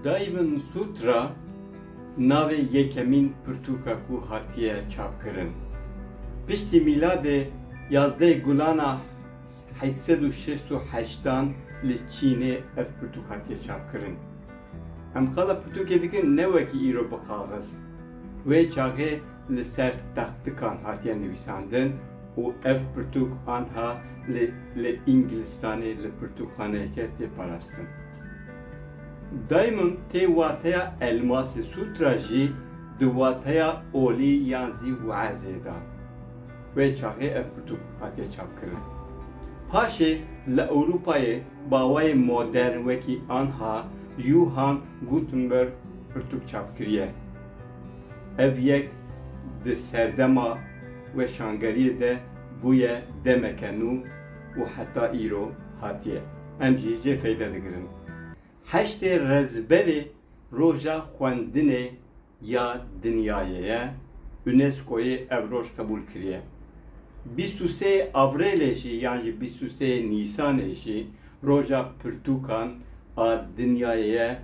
Daiven Sutra nave yekemîn pirtûka ku hatiye çapkirin. Piştî mîladê 11 gulana 868 li Çînê ev pirtûk hatiye çapkirin. Em qala pirtûkê dikin ne wekî îro bi kaxiz. Wê çaxê li ser textikan hatiye nivîsandin û ev pirtûk anha li Ingilistanê li pirtûkxaneyeke tê parastin. Diamond tê wateya elmasê Sutra jî di wateya olî yan zî wezê da. Wê çaxê ev pirtûk hatiye çapkirin. Paşê li Ewropayê bawayê modern wekî anha Johann Gutenberg pirtûk çapkiriye. Ev yek di serdema weşangeriyê de bûye demeke nû û heta îro hatiye. Em jî jê feyde digirin. Heştê rezberê roja xwendinê ya dinyayê ye UNESCO'yê ev roj qebûl kiriye. 23 Avrêlê jî yan jî 23 Nîsanê jî roja pirtûkan a dinyayê ye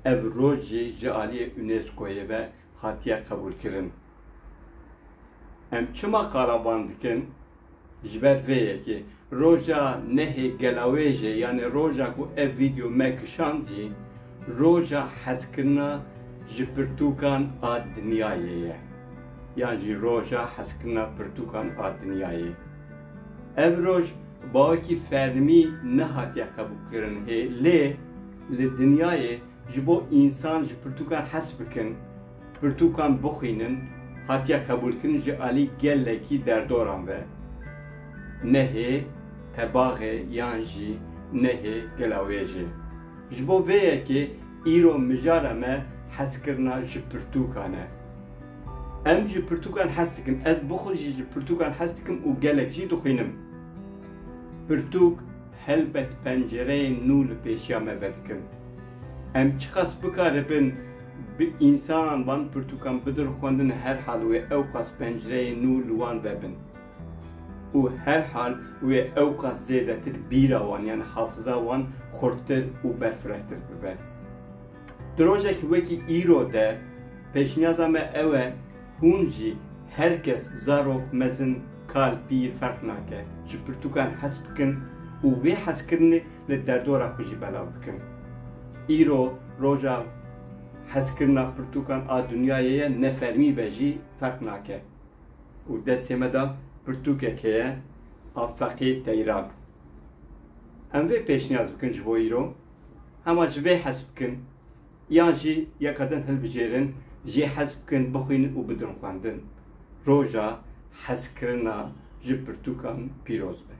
ev roj jî ji aliyê UNESCO'yê ve hatiye qebûl kirin. Em çima qalaban dikin ji ber vê yekê roja nehê gelawêjê yani roja ku ev video me kişand jî roja hezkirina ji pirtûkan a dinyayê ye. Yan jî roja hezkirina pirtûkan a dinyayê. Ev roj bawekî fermî nehatiye qebûl kirin hê lê li dinyayê ji bo însan ji pirtûkan hez bikin, pirtûkan bixwînin hatiye qebûl kirin ji alî gelekî derdoran ve. Nehê tebaxê yan jî nehê gelawêjê. Ji bo vê yekê îro mijara me hezkirina ji pirtûkan e. Em ji pirtûkan hez dikim, ez bixwe jî ji pirtûkan hez dikim û gelek jî dixwînim. Pirtûk helbet pencereyên nû li pêşiya me vedikin. Em çiqas bikaribin bi însanan van pirtûkan bidir xwendin her hal wê ew qas pencereyên nû li wan vebin. û her hal wê ew qas zêdetir bîra wan yani hafıza wan xurttir û berfirehtir bibe. Di rojekî wekî îro de pêşniyaza me ew e hûn jî herkes zarok, mezin, kal, pîr ferq nake ji pirtûkan hez bikin û wê hezkirinê li derdora xwe jî belav bikin. Îro roja hezkirina pirtûkan a dunyayê ye nefermî be jî ferq nake. û destê me da pirtûkekê ye a feqê Teyran. Em vê pêşniyaz bikin ji bo îro, hema ji vê hez bikin yan jî yekadin hilbijêrin jê hez bikin bixwînin û bidin xwendin. Roja hezkirina ji pirtûkan pîroz be.